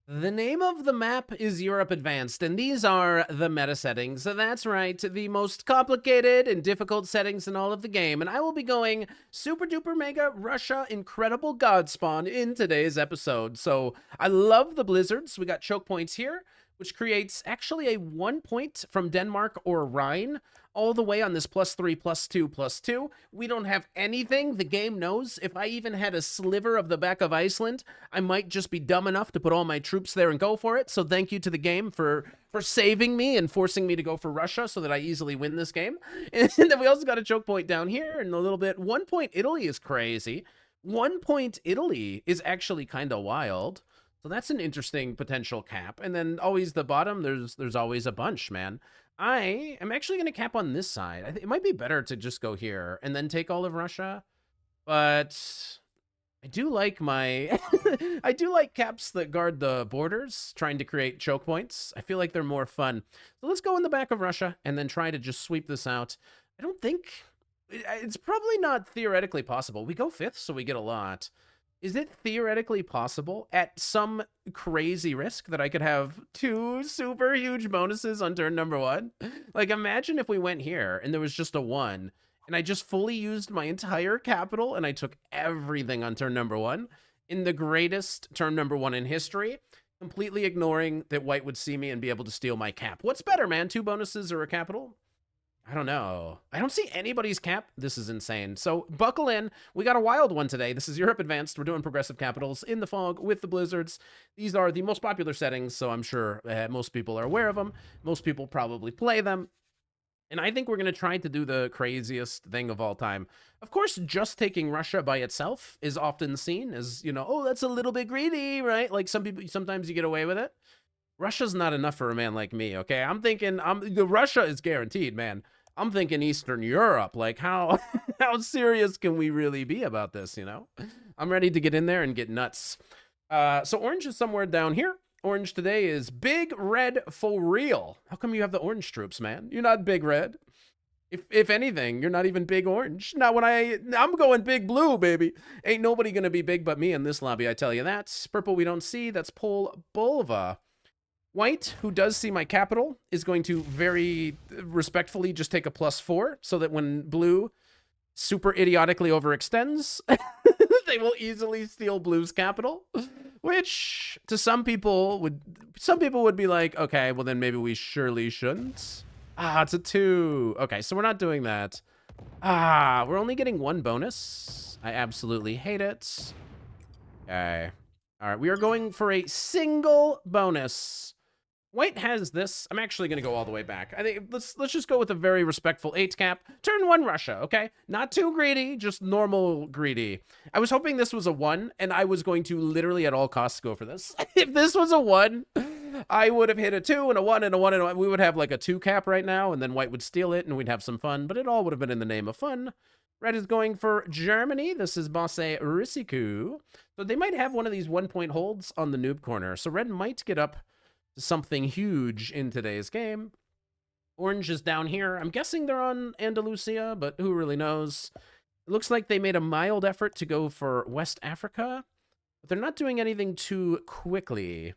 The name of the map is Europe Advanced, and these are the meta settings. So that's right, the most complicated and difficult settings in all of the game. And I will be going super duper mega Russia incredible god spawn in today's episode. So I love the blizzards. We got choke points here, which creates actually a 1 point from Denmark or Rhine all the way on this +3, +2, +2. We don't have anything. The game knows if I even had a sliver of the back of Iceland, I might just be dumb enough to put all my troops there and go for it. So thank you to the game for saving me and forcing me to go for Russia so that I easily win this game. And then we also got a choke point down here and a little bit. 1 point Italy is crazy. 1 point Italy is actually kind of wild. So that's an interesting potential cap. And then always the bottom, there's always a bunch, man. I am actually going to cap on this side. I think it might be better to just go here and then take all of Russia. But I do like my I do like caps that guard the borders, trying to create choke points. I feel like they're more fun. So let's go in the back of Russia and then try to just sweep this out. I don't think it's probably not theoretically possible. We go 5th, so we get a lot. Is it theoretically possible at some crazy risk that I could have 2 super huge bonuses on turn number 1? Like, imagine if we went here and there was just a 1 and I just fully used my entire capital and I took everything on turn number 1 in the greatest turn number 1 in history, completely ignoring that white would see me and be able to steal my cap. What's better, man? 2 bonuses or a capital? I don't know. I don't see anybody's cap. This is insane. So buckle in. We got a wild one today. This is Europe Advanced. We're doing progressive capitals in the fog with the blizzards. These are the most popular settings, so I'm sure most people are aware of them. Most people probably play them. And I think we're going to try to do the craziest thing of all time. Of course, just taking Russia by itself is often seen as, you know, oh, that's a little bit greedy, right? Like some people, sometimes you get away with it. Russia's not enough for a man like me, okay? I'm thinking the Russia is guaranteed, man. I'm thinking Eastern Europe. Like how how serious can we really be about this, you know? I'm ready to get in there and get nuts. So orange is somewhere down here. Orange today is big red for real. How come you have the orange troops, man? You're not big red. If anything, you're not even big orange. Not when I'm going big blue, baby. Ain't nobody gonna be big but me in this lobby, I tell you that. Purple we don't see. That's Pol Bulva. White, who does see my capital, is going to very respectfully just take a +4 so that when blue super idiotically overextends, they will easily steal blue's capital, which to some people would be like, okay, well then maybe we surely shouldn't. Ah, it's a 2. Okay, so we're not doing that. Ah, we're only getting 1 bonus. I absolutely hate it. Okay. All right, we are going for a single bonus. White has this. I'm actually going to go all the way back. I think let's just go with a very respectful 8 cap. Turn 1 Russia, okay? Not too greedy, just normal greedy. I was hoping this was a 1, and I was going to literally at all costs go for this. If this was a 1, I would have hit a 2 and a 1 and a 1 and a 1. We would have like a 2 cap right now, and then white would steal it, and we'd have some fun, but it all would have been in the name of fun. Red is going for Germany. This is Bosse Risiku. So they might have one of these 1-point holds on the noob corner. So red might get up something huge in today's game. Orange is down here. I'm guessing they're on Andalusia, but who really knows? It looks like they made a mild effort to go for West Africa, but they're not doing anything too quickly.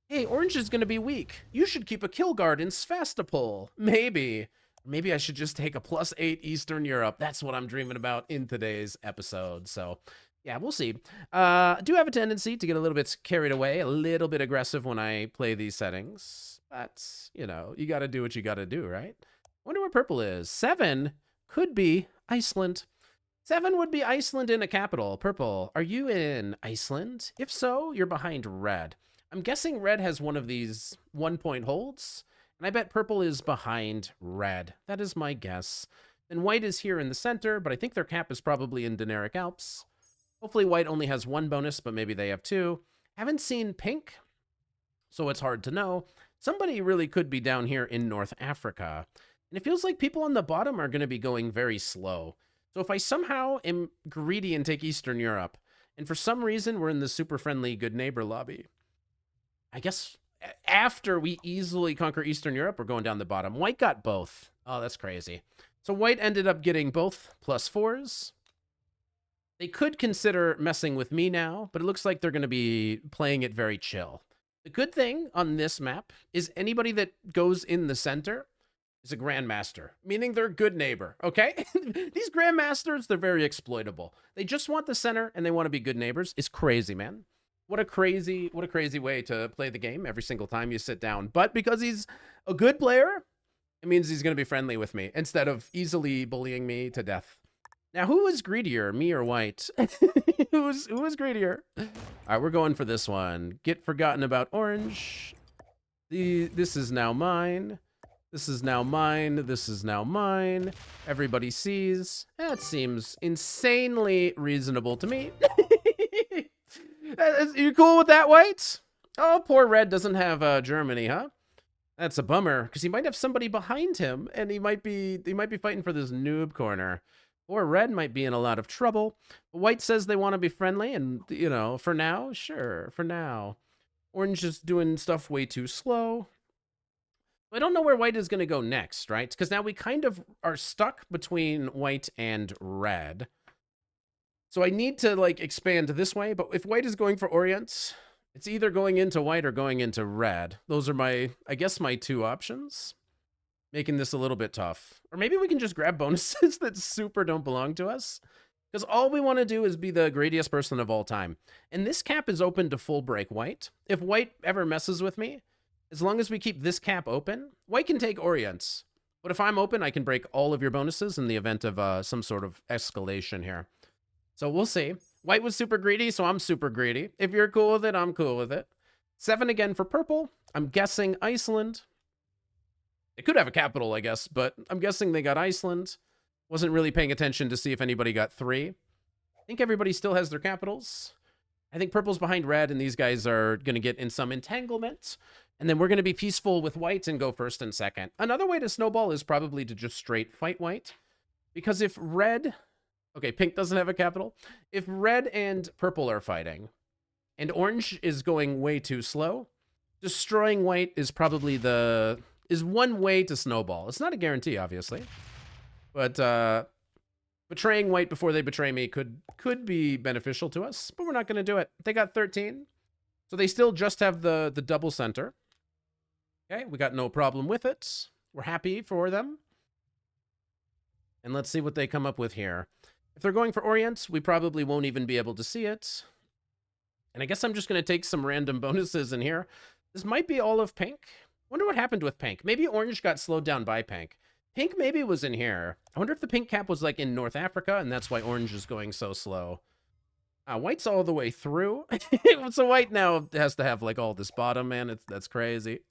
Hey, Orange is going to be weak. You should keep a kill guard in Svastopol. Maybe. Maybe I should just take a +8 Eastern Europe. That's what I'm dreaming about in today's episode. So yeah, we'll see. I do have a tendency to get a little bit carried away, a little bit aggressive when I play these settings. But, you know, you got to do what you got to do, right? Wonder where purple is. 7 could be Iceland. 7 would be Iceland in a capital. Purple, are you in Iceland? If so, you're behind red. I'm guessing red has one of these 1-point holds, and I bet purple is behind red. That is my guess. And white is here in the center, but I think their cap is probably in Dinaric Alps. Hopefully white only has 1 bonus, but maybe they have 2. Haven't seen pink, so it's hard to know. Somebody really could be down here in North Africa. And it feels like people on the bottom are going to be going very slow. So if I somehow am greedy and take Eastern Europe, and for some reason we're in the super friendly good neighbor lobby, I guess after we easily conquer Eastern Europe, we're going down the bottom. White got both. Oh, that's crazy. So white ended up getting both +4s. They could consider messing with me now, but it looks like they're going to be playing it very chill. The good thing on this map is anybody that goes in the center is a grandmaster, meaning they're a good neighbor, okay? These grandmasters, they're very exploitable. They just want the center and they want to be good neighbors. It's crazy, man. What a crazy way to play the game every single time you sit down. But because he's a good player, it means he's going to be friendly with me instead of easily bullying me to death. Now, who is greedier, me or white? who is greedier? All right, we're going for this one. Get forgotten about orange. This is now mine. This is now mine. This is now mine. Everybody sees. That seems insanely reasonable to me. You cool with that, white? Oh, poor red doesn't have Germany, huh? That's a bummer, because he might have somebody behind him, and he might be fighting for this noob corner. Or red might be in a lot of trouble. White says they want to be friendly, and, you know, for now, sure, for now. Orange is doing stuff way too slow. I don't know where white is going to go next, right? Because now we kind of are stuck between white and red. So I need to, like, expand this way, but if white is going for Orient, it's either going into white or going into red. Those are my, I guess, my two options. Making this a little bit tough. Or maybe we can just grab bonuses that super don't belong to us. Because all we want to do is be the greediest person of all time. And this cap is open to full break white. If white ever messes with me, as long as we keep this cap open, white can take Orients. But if I'm open, I can break all of your bonuses in the event of some sort of escalation here. So we'll see. White was super greedy, so I'm super greedy. If you're cool with it, I'm cool with it. 7 again for purple. I'm guessing Iceland. It could have a capital, I guess, but I'm guessing they got Iceland. Wasn't really paying attention to see if anybody got 3. I think everybody still has their capitals. I think purple's behind red, and these guys are going to get in some entanglement. And then we're going to be peaceful with white and go first and second. Another way to snowball is probably to just straight fight white. Because if red... Okay, pink doesn't have a capital. If red and purple are fighting, and orange is going way too slow, destroying white is probably is one way to snowball. It's not a guarantee, obviously. But betraying white before they betray me could be beneficial to us, but we're not going to do it. They got 13. So they still just have the double center. Okay, we got no problem with it. We're happy for them. And let's see what they come up with here. If they're going for Orient, we probably won't even be able to see it. And I guess I'm just going to take some random bonuses in here. This might be all of pink. Wonder what happened with pink. Maybe orange got slowed down by pink. Pink maybe was in here. I wonder if the pink cap was like in North Africa, and that's why orange is going so slow. White's all the way through. So white now has to have like all this bottom, man. That's crazy.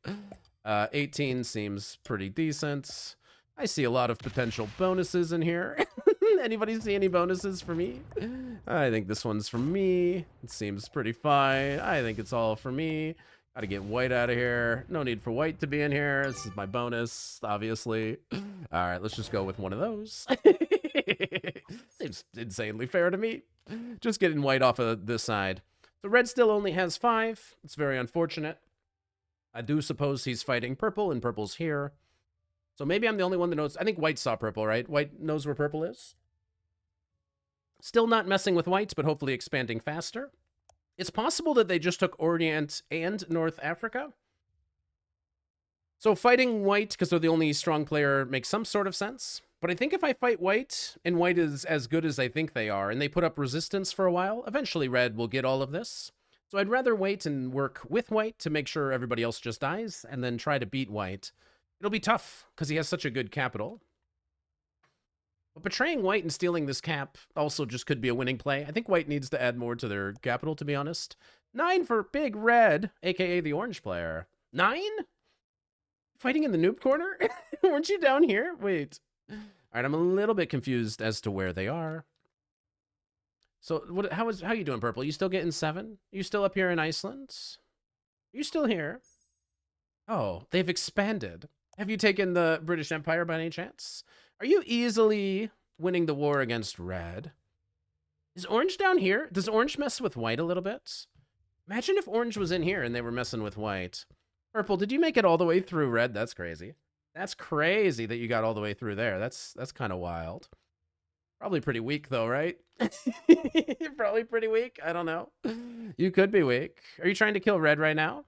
18 seems pretty decent. I see a lot of potential bonuses in here. Anybody see any bonuses for me? I think this one's for me. It seems pretty fine. I think it's all for me. Gotta get white out of here. No need for white to be in here. This is my bonus, obviously. All right, let's just go with one of those. Seems insanely fair to me. Just getting white off of this side. So red still only has 5. It's very unfortunate. I do suppose he's fighting purple, and purple's here. So maybe I'm the only one that knows. I think white saw purple, right? White knows where purple is. Still not messing with white, but hopefully expanding faster. It's possible that they just took Orient and North Africa. So fighting white, because they're the only strong player, makes some sort of sense. But I think if I fight white, and white is as good as I think they are, and they put up resistance for a while, eventually red will get all of this. So I'd rather wait and work with white to make sure everybody else just dies, and then try to beat white. It'll be tough, because he has such a good capital. But betraying white and stealing this cap also just could be a winning play. I think white needs to add more to their capital, to be honest. 9 for big red, a.k.a. the orange player. 9? Fighting in the noob corner? Weren't you down here? Wait. All right, I'm a little bit confused as to where they are. So how are you doing, purple? You still getting 7? You still up here in Iceland? You still here? Oh, they've expanded. Have you taken the British Empire by any chance? Are you easily winning the war against red? Is orange down here? Does orange mess with white a little bit? Imagine if orange was in here and they were messing with white. Purple, did you make it all the way through red? That's crazy. That's crazy that you got all the way through there. That's kind of wild. Probably pretty weak, though, right? Probably pretty weak. I don't know. You could be weak. Are you trying to kill red right now?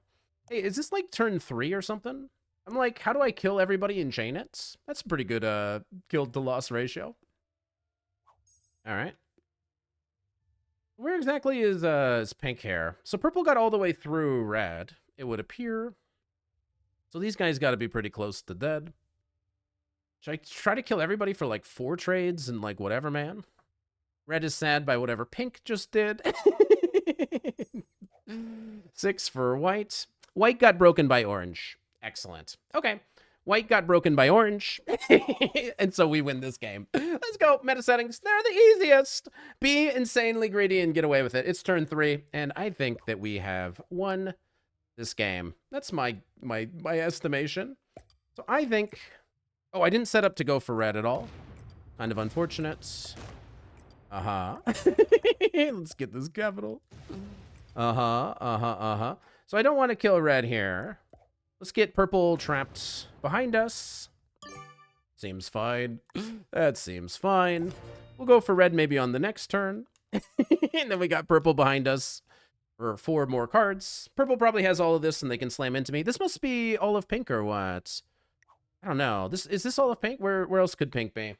Hey, is this like turn 3 or something? I'm like, how do I kill everybody and chain it? That's a pretty good kill to loss ratio. All right. Where exactly is pink hair? So purple got all the way through red, it would appear. So these guys got to be pretty close to dead. Should I try to kill everybody for like 4 trades and like whatever, man? Red is sad by whatever pink just did. 6 for white. White got broken by orange. Excellent. Okay. White got broken by orange. And so we win this game. Let's go. Meta settings. They're the easiest. Be insanely greedy and get away with it. It's turn 3. And I think that we have won this game. That's my estimation. So I think... Oh, I didn't set up to go for red at all. Kind of unfortunate. Let's get this capital. So I don't want to kill red here. Let's get purple trapped behind us. Seems fine. That seems fine. We'll go for red maybe on the next turn. And then we got purple behind us for 4 more cards. Purple probably has all of this and they can slam into me. This must be all of pink or what? I don't know. Is this all of pink? Where else could pink be?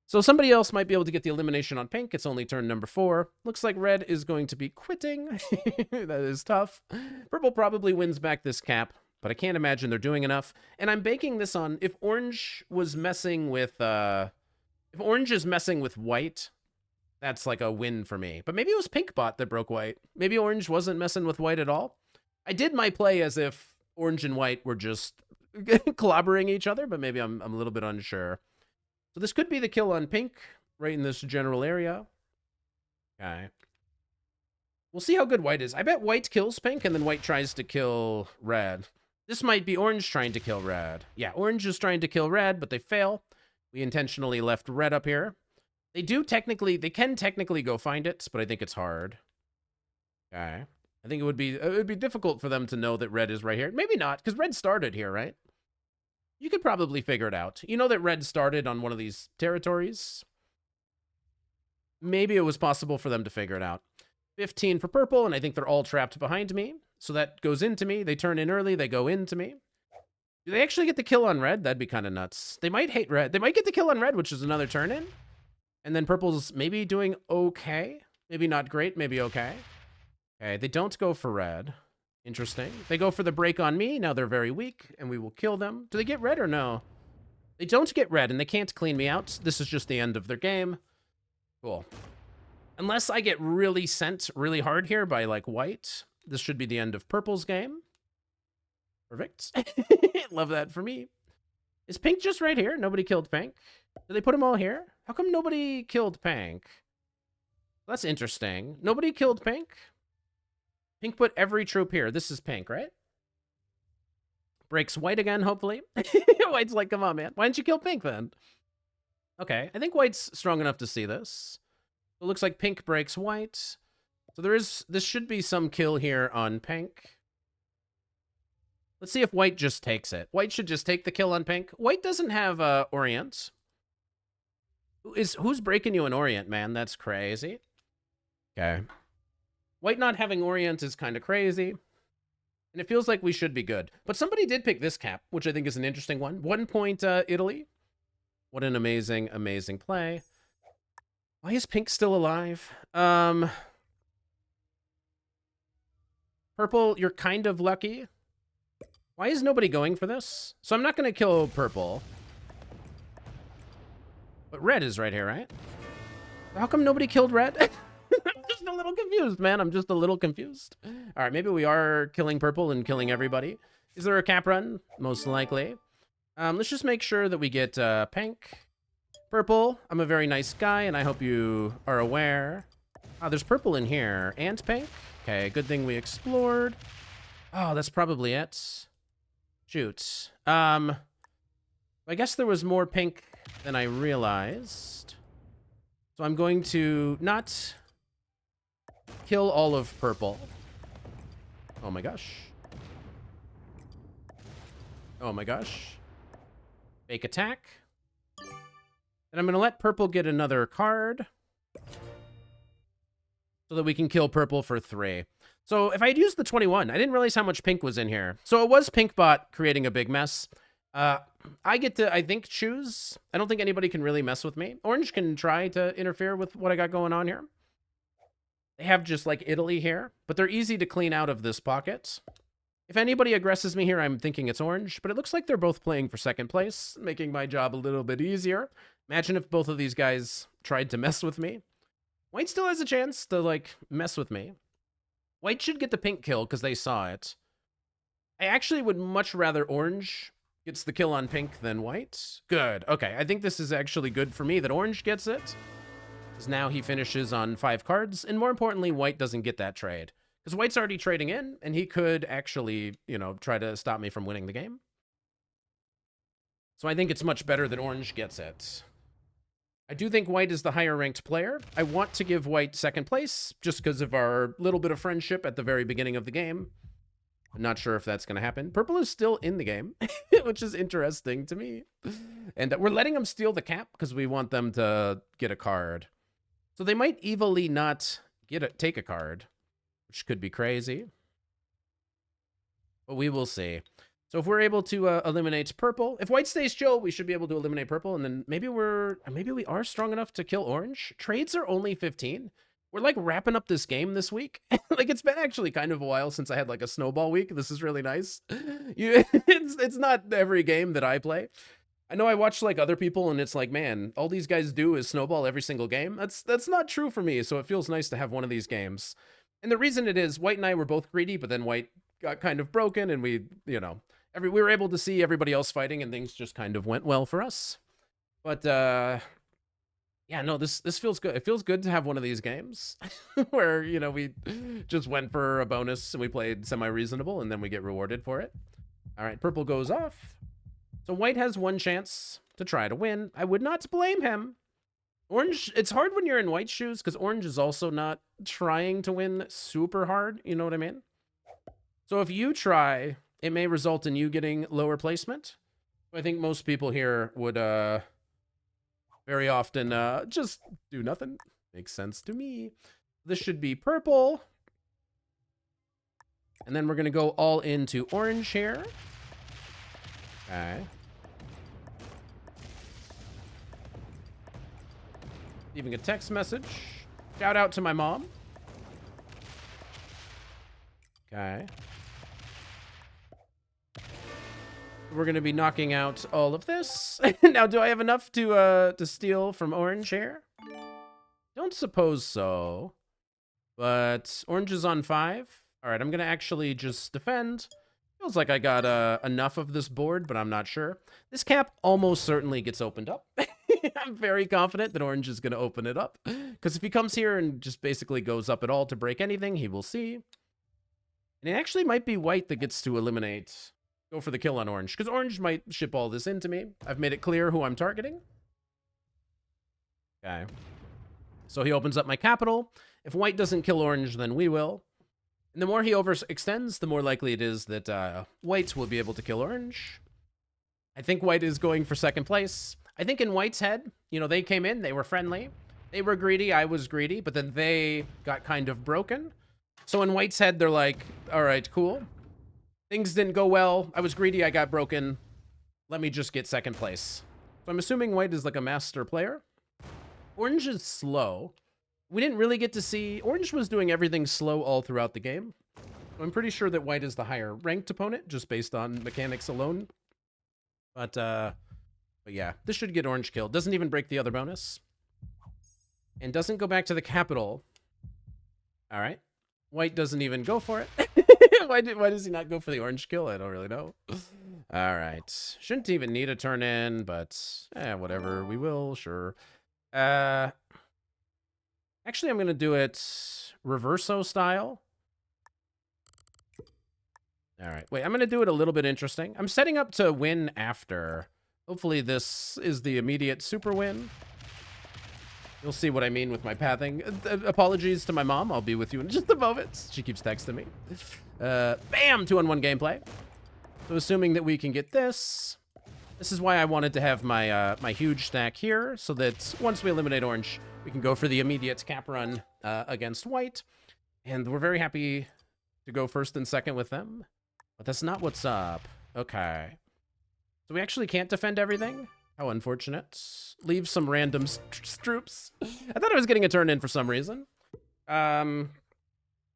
So somebody else might be able to get the elimination on pink. It's only turn number 4. Looks like red is going to be quitting. That is tough. Purple probably wins back this cap, but I can't imagine they're doing enough. And I'm banking this on if orange was messing with if orange is messing with white, that's like a win for me. But maybe it was pink bot that broke white. Maybe orange wasn't messing with white at all. I did my play as if orange and white were just clobbering each other, but maybe I'm a little bit unsure. So this could be the kill on pink, right in this general area. Okay. We'll see how good white is. I bet white kills pink, and then white tries to kill red. This might be orange trying to kill red. Yeah, orange is trying to kill red, but they fail. We intentionally left red up here. They can technically go find it, but I think it's hard. Okay. I think it would be difficult for them to know that red is right here. Maybe not, because red started here, right? You could probably figure it out. You know that red started on one of these territories. Maybe it was possible for them to figure it out. 15 for purple, and I think they're all trapped behind me. So that goes into me. They turn in early. They go into me. Do they actually get the kill on red? That'd be kind of nuts. They might hate red. They might get the kill on red, which is another turn in. And then purple's maybe doing okay. Maybe not great. Maybe okay. Okay, they don't go for red. Interesting. They go for the break on me. Now they're very weak, and we will kill them. Do they get red or no? They don't get red, and they can't clean me out. This is just the end of their game. Cool. Unless I get really sent really hard here by, like, white, this should be the end of purple's game. Perfect. Love that for me. Is pink just right here? Nobody killed pink. Did they put them all here? How come nobody killed pink? That's interesting. Nobody killed pink? Pink put every troop here. This is pink, right? Breaks white again, hopefully. White's like, come on, man. Why didn't you kill pink then? Okay, I think white's strong enough to see this. It looks like pink breaks white. So this should be some kill here on pink. Let's see if white just takes it. White should just take the kill on pink. White doesn't have Orient. Who's breaking you in Orient, man? That's crazy. Okay. White not having Orient is kind of crazy. And it feels like we should be good. But somebody did pick this cap, which I think is an interesting one. 1 point Italy. What an amazing, amazing play. Why is pink still alive? Purple, you're kind of lucky. Why is nobody going for this? So I'm not going to kill purple. But red is right here, right? How come nobody killed red? I'm just a little confused, man. I'm just a little confused. All right, maybe we are killing purple and killing everybody. Is there a cap run? Most likely. Let's just make sure that we get pink. Purple, I'm a very nice guy, and I hope you are aware. There's purple in here. And pink. Okay, good thing we explored. Oh, that's probably it. Shoot. I guess there was more pink than I realized. So I'm going to not kill all of purple. Oh my gosh. Oh my gosh. Fake attack. And I'm going to let purple get another card so that we can kill purple for 3. So if I had used the 21, I didn't realize how much pink was in here. So it was pink bot creating a big mess. I get to, I think, choose. I don't think anybody can really mess with me. Orange can try to interfere with what I got going on here. They have just like Italy here, but they're easy to clean out of this pocket. If anybody aggresses me here, I'm thinking it's orange, but it looks like they're both playing for second place, making my job a little bit easier. Imagine if both of these guys tried to mess with me. White still has a chance to, like, mess with me. White should get the pink kill because they saw it. I actually would much rather orange gets the kill on pink than white. Good. Okay, I think this is actually good for me that orange gets it. Because now he finishes on 5 cards, and more importantly, white doesn't get that trade. Because white's already trading in, and he could actually, you know, try to stop me from winning the game. So I think it's much better that orange gets it. I do think white is the higher ranked player. I want to give white second place, just because of our little bit of friendship at the very beginning of the game. I'm not sure if that's going to happen. Purple is still in the game, which is interesting to me. And we're letting them steal the cap because we want them to get a card. So they might evilly not take a card, which could be crazy. But we will see. So if we're able to eliminate purple, if white stays chill, we should be able to eliminate purple, and then maybe we are strong enough to kill orange. Trades are only 15. We're like wrapping up this game this week. Like it's been actually kind of a while since I had like a snowball week. This is really nice. It's not every game that I play. I know I watch like other people and it's like, man, all these guys do is snowball every single game. That's not true for me. So it feels nice to have one of these games. And the reason it is, white and I were both greedy, but then white got kind of broken and we, you know, we were able to see everybody else fighting and things just kind of went well for us. But yeah, no, this feels good. It feels good to have one of these games where, you know, we just went for a bonus and we played semi-reasonable and then we get rewarded for it. All right, purple goes off. So white has one chance to try to win. I would not blame him. Orange, it's hard when you're in white shoes because orange is also not trying to win super hard. You know what I mean? So if you try, it may result in you getting lower placement. I think most people here would very often just do nothing. Makes sense to me. This should be purple. And then we're going to go all into orange here. Okay. Leaving a text message. Shout out to my mom. Okay. We're going to be knocking out all of this. Now, do I have enough to steal from orange here? Don't suppose so. But orange is on 5. All right, I'm going to actually just defend. Feels like I got enough of this board, but I'm not sure. This cap almost certainly gets opened up. I'm very confident that orange is going to open it up. Because if he comes here and just basically goes up at all to break anything, he will see. And it actually might be white that gets to eliminate... Go for the kill on orange, because orange might ship all this into me. I've made it clear who I'm targeting. Okay. So he opens up my capital. If white doesn't kill orange, then we will. And the more he overextends, the more likely it is that white will be able to kill orange. I think white is going for second place. I think in white's head, you know, they came in, they were friendly. They were greedy, I was greedy, but then they got kind of broken. So in white's head, they're like, all right, cool. Things didn't go well. I was greedy. I got broken. Let me just get second place. So I'm assuming white is like a master player. Orange is slow. We didn't really get to see... Orange was doing everything slow all throughout the game. So I'm pretty sure that white is the higher ranked opponent, just based on mechanics alone. But yeah, this should get orange killed. Doesn't even break the other bonus. And doesn't go back to the capital. All right. White doesn't even go for it. Why does he not go for the orange kill? I don't really know. All right. Shouldn't even need a turn in, but whatever. We will, sure. Actually, I'm going to do it reverso style. All right. Wait, I'm going to do it a little bit interesting. I'm setting up to win after. Hopefully this is the immediate super win. You'll see what I mean with my pathing. Apologies to my mom. I'll be with you in just a moment. She keeps texting me. Bam! 2-on-1 gameplay. So assuming that we can get this. This is why I wanted to have my my huge stack here, so that once we eliminate orange, we can go for the immediate cap run against white. And we're very happy to go first and second with them. But that's not what's up. Okay. So we actually can't defend everything? How unfortunate. Leave some random troops. I thought I was getting a turn in for some reason.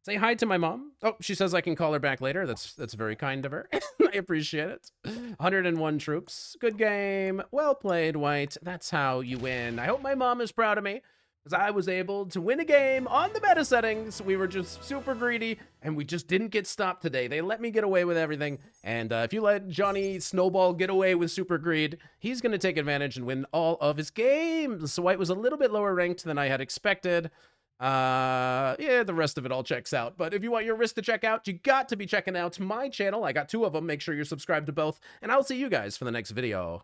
Say hi to my mom. Oh, she says I can call her back later. That's very kind of her. I appreciate it. 101 troops. Good game. Well played, White. That's how you win. I hope my mom is proud of me, because I was able to win a game on the meta settings. We were just super greedy, and we just didn't get stopped today. They let me get away with everything. And if you let Johnny Snowball get away with super greed, he's going to take advantage and win all of his games. So White was a little bit lower ranked than I had expected. Yeah, the rest of it all checks out. But if you want your wrist to check out, you got to be checking out my channel. I got 2 of them. Make sure you're subscribed to both. And I'll see you guys for the next video.